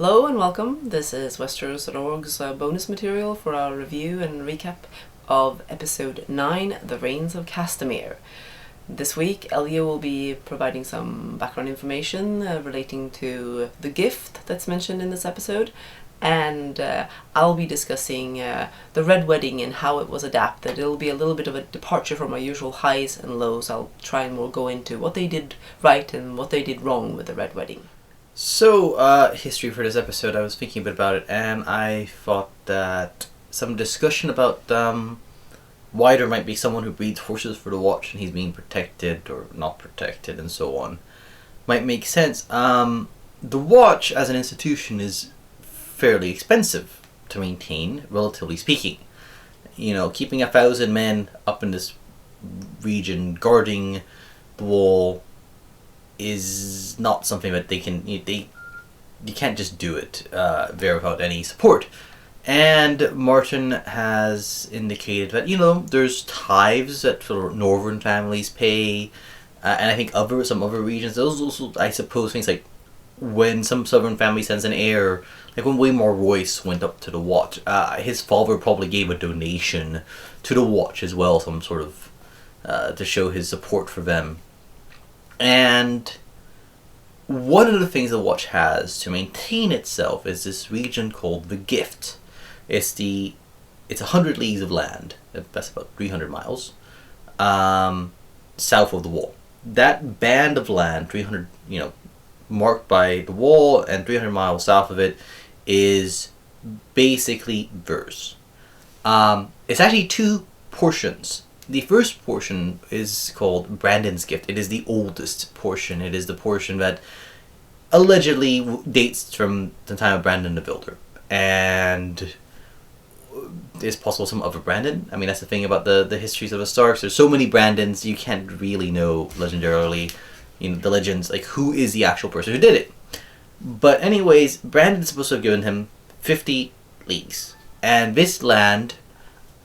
Hello and welcome. This is Westeros.org's bonus material for our review and recap of episode 9, The Reigns of Castamere. This week, Elio will be providing some background information relating to the gift that's mentioned in this episode, and I'll be discussing the Red Wedding and how it was adapted. It'll be a little bit of a departure from our usual highs and lows. I'll try and more go into what they did right and what they did wrong with the Red Wedding. So, history for this episode, I was thinking a bit about it, and I thought that some discussion about why there might be someone who breeds horses for the watch and he's being protected or not protected and so on might make sense. The watch as an institution is fairly expensive to maintain, relatively speaking. You know, keeping 1,000 men up in this region guarding the wall is not something that you can't just do it there without any support. And Martin has indicated that there's tithes that sort of northern families pay, and I think some other regions. Those also, I suppose, things like when some southern family sends an heir, like when Waymar Royce went up to the watch, his father probably gave a donation to the watch as well, some sort of to show his support for them. And one of the things the watch has to maintain itself is this region called the Gift. It's 100 leagues of land. That's about 300 miles south of the wall. That band of land, 300, marked by the wall and 300 miles south of it, is basically theirs. It's actually two portions. The first portion is called Brandon's Gift. It is the oldest portion. It is the portion that allegedly dates from the time of Brandon the Builder. And is possible some other Brandon. I mean, that's the thing about the histories of the Starks. There's so many Brandons, you can't really know legendarily, the legends, like who is the actual person who did it. But anyways, Brandon's supposed to have given him 50 leagues. And this land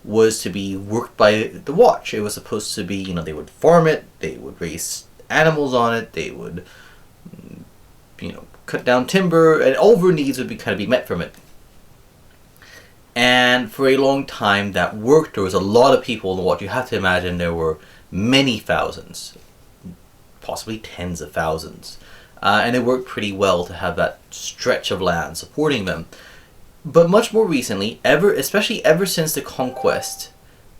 was to be worked by the watch. It was supposed to be, they would farm it, they would raise animals on it, they would, cut down timber, and all their needs would be met from it. And for a long time that worked. There was a lot of people in the watch. You have to imagine there were many thousands, possibly tens of thousands. And it worked pretty well to have that stretch of land supporting them. But much more recently, especially ever since the conquest,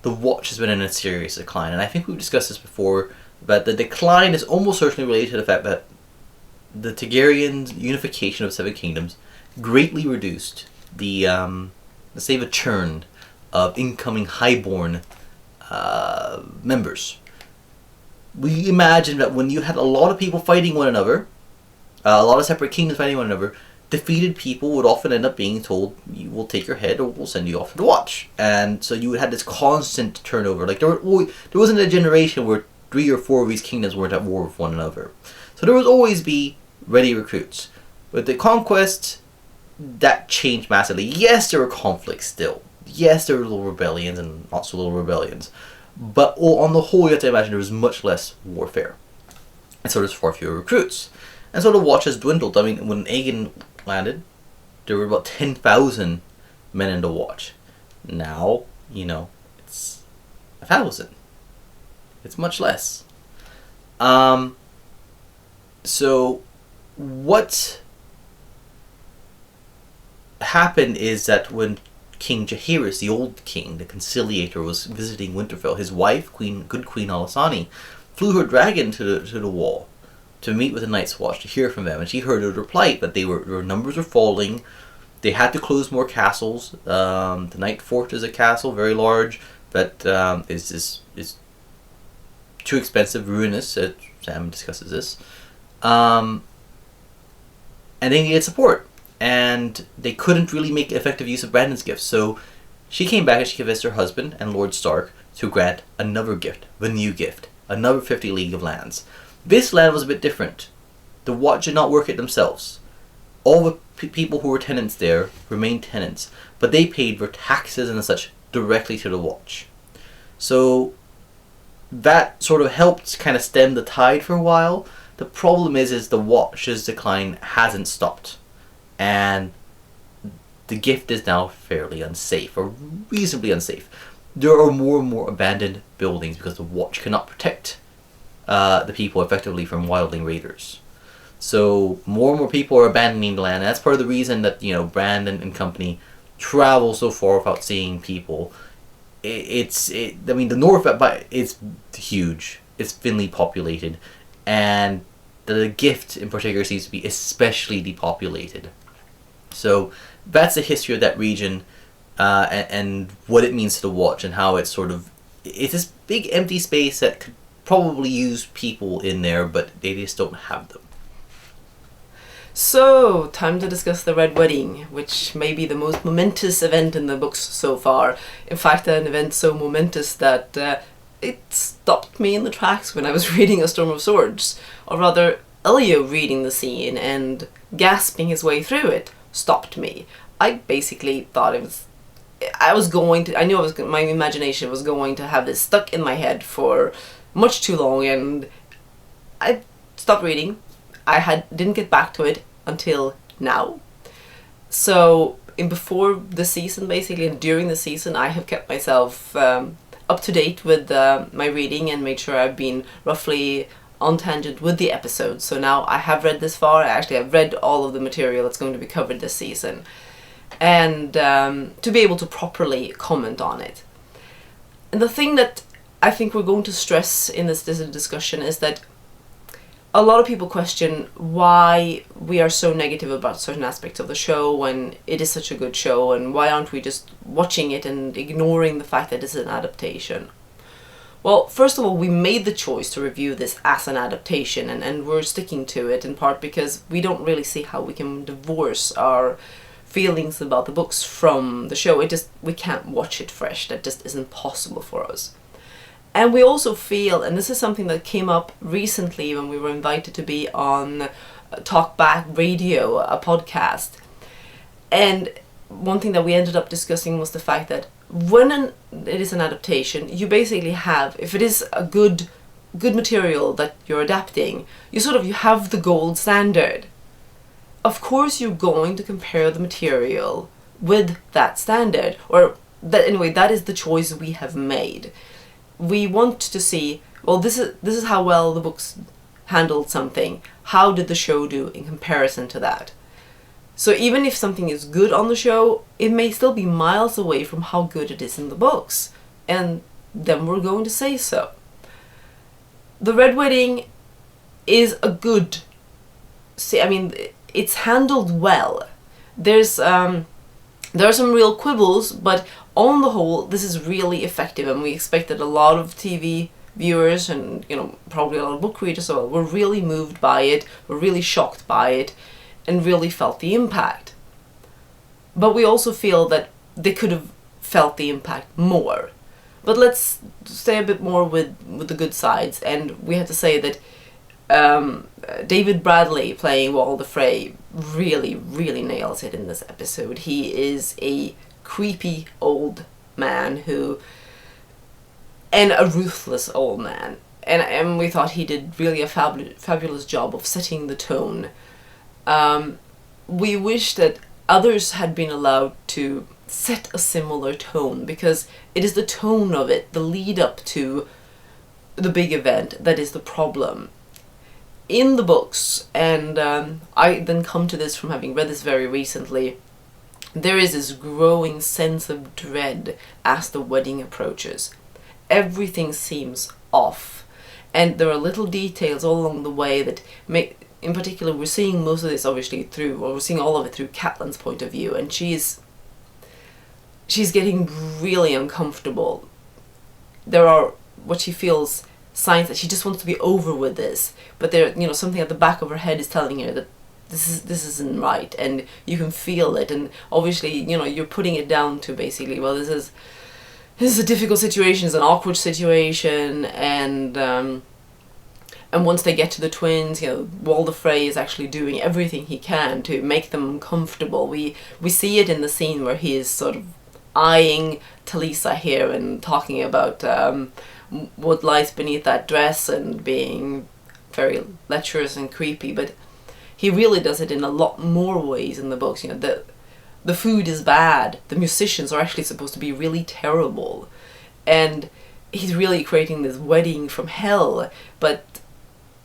the watch has been in a serious decline. And I think we've discussed this before, but the decline is almost certainly related to the fact that the Targaryen unification of Seven Kingdoms greatly reduced the churn of incoming highborn members. We imagine that when you had a lot of people fighting one another, a lot of separate kingdoms fighting one another, defeated people would often end up being told, you will take your head or we'll send you off to the watch. And so you had this constant turnover. Like there wasn't a generation where 3 or 4 of these kingdoms weren't at war with one another. So there would always be ready recruits. With the conquest, that changed massively. Yes, there were conflicts still. Yes, there were little rebellions and not so little rebellions. But on the whole, you have to imagine there was much less warfare. And so there's far fewer recruits. And so the watch has dwindled. I mean, when Aegon landed, there were about 10,000 men in the watch. Now, it's 1,000. It's much less. So what happened is that when King Jaehaerys, the old king, the conciliator, was visiting Winterfell, his wife, Queen Alysanne, flew her dragon to the wall to meet with the Night's Watch, to hear from them, and she heard of their plight, that their numbers were falling. They had to close more castles. The Night Fort is a castle, very large, that is too expensive, ruinous. Sam discusses this, and they needed support, and they couldn't really make effective use of Brandon's gift. So she came back and she convinced her husband and Lord Stark to grant another gift, the new gift, another 50 league of lands. This land was a bit different. The watch did not work it themselves. All the people who were tenants there remained tenants, but they paid their taxes and such directly to the watch. So that sort of helped kind of stem the tide for a while. The problem is the watch's decline hasn't stopped. and the gift is now fairly unsafe, or reasonably unsafe. There are more and more abandoned buildings because the watch cannot protect the people effectively from wildling raiders. So more and more people are abandoning the land. And that's part of the reason that Brand and company travel so far without seeing people. I mean, the north, it's huge. It's thinly populated, and the gift in particular seems to be especially depopulated. So that's the history of that region, and what it means to the watch, and how it's this big empty space that could probably use people in there, but they just don't have them. So, time to discuss the Red Wedding, which may be the most momentous event in the books so far. In fact, an event so momentous that it stopped me in the tracks when I was reading A Storm of Swords. Or rather, Elio reading the scene and gasping his way through it stopped me. I basically thought my imagination was going to have this stuck in my head for much too long, and I stopped reading. Didn't get back to it until now. So before the season, basically, and during the season, I have kept myself up to date with my reading and made sure I've been roughly on tangent with the episodes. So now I have read this far. I've read all of the material that's going to be covered this season, and to be able to properly comment on it. And the thing that I think we're going to stress in this discussion is that a lot of people question why we are so negative about certain aspects of the show when it is such a good show, and why aren't we just watching it and ignoring the fact that it's an adaptation. Well, first of all, we made the choice to review this as an adaptation, and we're sticking to it in part because we don't really see how we can divorce our feelings about the books from the show. We can't watch it fresh. That just isn't possible for us. And we also feel, and this is something that came up recently when we were invited to be on Talkback Radio, a podcast. And one thing that we ended up discussing was the fact that when it is an adaptation, you basically have, if it is a good material that you're adapting, you have the gold standard. Of course you're going to compare the material with that standard, that is the choice we have made. We want to see, well, this is how well the books handled something. How did the show do in comparison to that? So even if something is good on the show, it may still be miles away from how good it is in the books. And then we're going to say so. The Red Wedding is it's handled well. There are some real quibbles, but on the whole, this is really effective, and we expect that a lot of TV viewers and probably a lot of book readers as well were really moved by it, were really shocked by it, and really felt the impact. But we also feel that they could have felt the impact more. But let's stay a bit more with the good sides, and we have to say that David Bradley playing Walder Frey really, really nails it in this episode. He is a creepy old man and a ruthless old man. And we thought he did really a fabulous job of setting the tone. We wish that others had been allowed to set a similar tone, because it is the tone of it, the lead up to the big event, that is the problem. In the books, and I then come to this from having read this very recently, there is this growing sense of dread as the wedding approaches. Everything seems off, and there are little details all along the way that make, in particular, we're seeing most of this obviously we're seeing all of it through Catelyn's point of view, and she's getting really uncomfortable. There are what she feels signs that she just wants to be over with this, but there, something at the back of her head is telling her that this isn't right, and you can feel it, and obviously, you're putting it down to basically, well, this is a difficult situation, it's an awkward situation, and once they get to the twins, Walder Frey is actually doing everything he can to make them comfortable. We see it in the scene where he is sort of eyeing Talisa here and talking about what lies beneath that dress and being very lecherous and creepy, but he really does it in a lot more ways in the books. You know, the food is bad. The musicians are actually supposed to be really terrible, and he's really creating this wedding from hell. But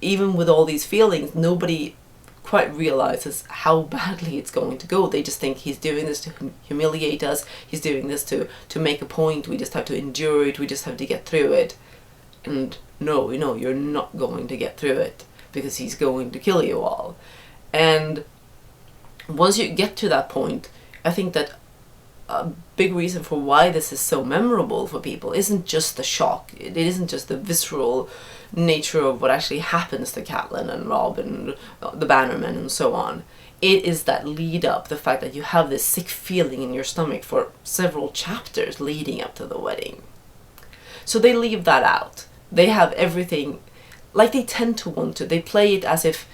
even with all these feelings, nobody quite realizes how badly it's going to go. They just think he's doing this to humiliate us. He's doing this to make a point. We just have to endure it. We just have to get through it. And no, you're not going to get through it, because he's going to kill you all. And once you get to that point, I think that a big reason for why this is so memorable for people isn't just the shock. It isn't just the visceral nature of what actually happens to Catelyn and Robb and the Bannermen and so on. It is that lead up, the fact that you have this sick feeling in your stomach for several chapters leading up to the wedding. So they leave that out. They have everything like they tend to want to. They play it as if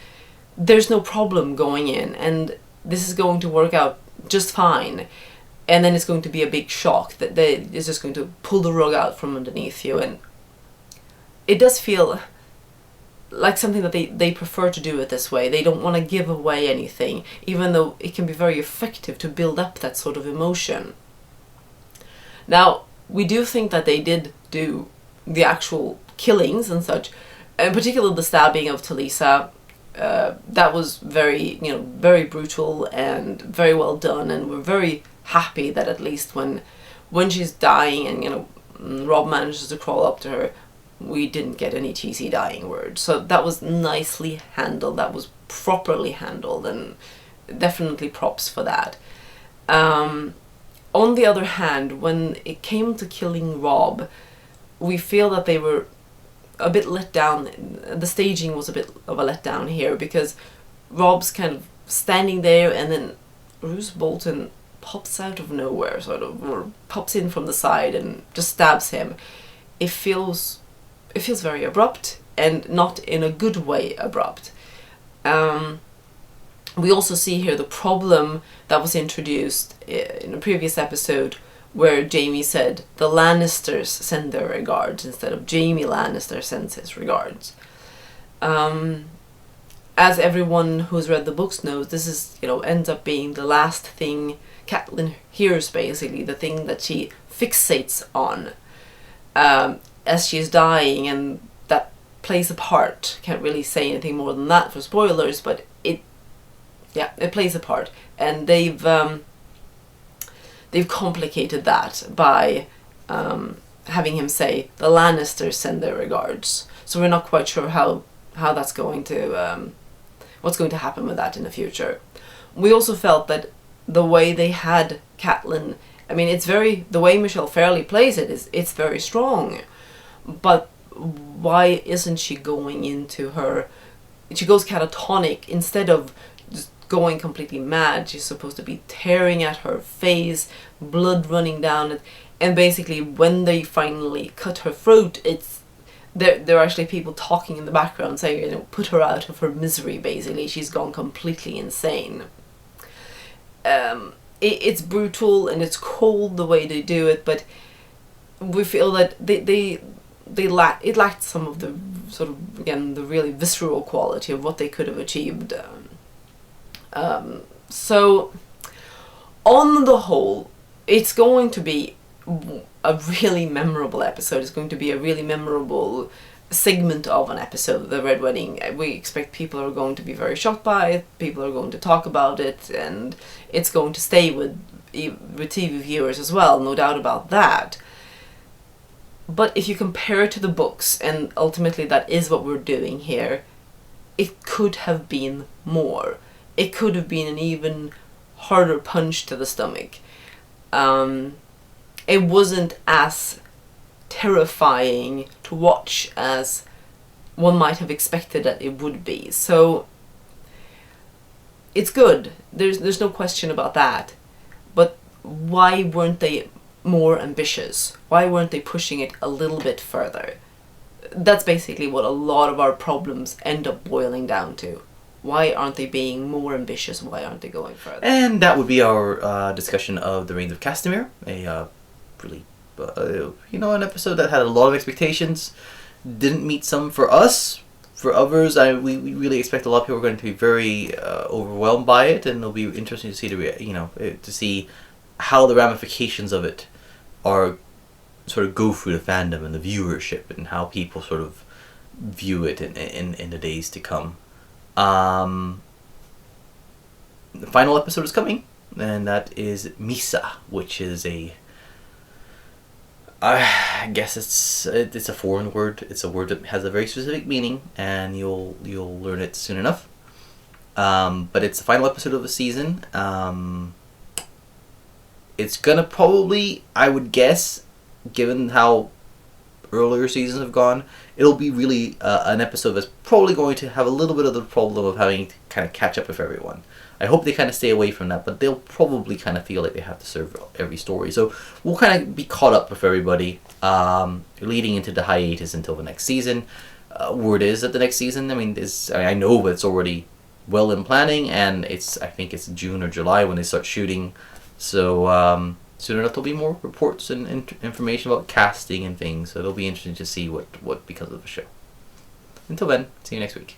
there's no problem going in and this is going to work out just fine. And then it's going to be a big shock that it's just going to pull the rug out from underneath you. And it does feel like something that they prefer to do it this way. They don't want to give away anything, even though it can be very effective to build up that sort of emotion. Now, we do think that they did do the actual killings and such, and particularly the stabbing of Talisa. That was very, very brutal and very well done, and we're very happy that at least when she's dying and Robb manages to crawl up to her, we didn't get any cheesy dying words. So that was nicely handled. That was properly handled, and definitely props for that. On the other hand, when it came to killing Robb, we feel that they were a bit let down. The staging was a bit of a letdown here, because Robb's kind of standing there and then Roose Bolton pops out of nowhere, or pops in from the side and just stabs him. It feels very abrupt, and not in a good way abrupt. We also see here the problem that was introduced in a previous episode, where Jaime said the Lannisters send their regards instead of Jaime Lannister sends his regards. As everyone who's read the books knows, this is, ends up being the last thing Catelyn hears, basically, the thing that she fixates on as she's dying, and that plays a part. Can't really say anything more than that for spoilers, but it plays a part, and they've complicated that by having him say the Lannisters send their regards. So we're not quite sure how that's going to what's going to happen with that in the future. We also felt that the way they had Catelyn, the way Michelle Fairley plays it's very strong, but why isn't she going into her? She goes catatonic instead of just going completely mad. She's supposed to be tearing at her face, blood running down it, and basically when they finally cut her throat, there are actually people talking in the background saying, put her out of her misery, basically. She's gone completely insane. It's brutal and it's cold the way they do it, but we feel that it lacked some of the sort of, again, the really visceral quality of what they could have achieved. So on the whole, it's going to be a really memorable episode. It's going to be a really memorable segment of an episode of the Red Wedding. We expect people are going to be very shocked by it, people are going to talk about it, and it's going to stay with TV viewers as well, no doubt about that. But if you compare it to the books, and ultimately that is what we're doing here, it could have been more. It could have been an even harder punch to the stomach. It wasn't as terrifying to watch as one might have expected that it would be. So it's good. There's no question about that. But why weren't they more ambitious? Why weren't they pushing it a little bit further? That's basically what a lot of our problems end up boiling down to. Why aren't they being more ambitious? Why aren't they going further? And that would be our discussion of the Reigns of Castamere. A really, an episode that had a lot of expectations. Didn't meet some for us. For others, we really expect a lot of people are going to be very overwhelmed by it, and it'll be interesting to see to see how the ramifications of it are sort of go through the fandom and the viewership, and how people sort of view it in the days to come. The final episode is coming, and that is Misa, which is I guess it's a foreign word. It's a word that has a very specific meaning, and you'll learn it soon enough. But it's the final episode of the season. It's gonna probably, I would guess, given how earlier seasons have gone, it'll be really an episode that's probably going to have a little bit of the problem of having to kind of catch up with everyone. I hope they kind of stay away from that, but they'll probably kind of feel like they have to serve every story. So we'll kind of be caught up with everybody leading into the hiatus until the next season. Word is that the next season, I know it's already well in planning, and I think it's June or July when they start shooting. So soon enough there'll be more reports and information about casting and things. So it'll be interesting to see what becomes of the show. Until then, see you next week.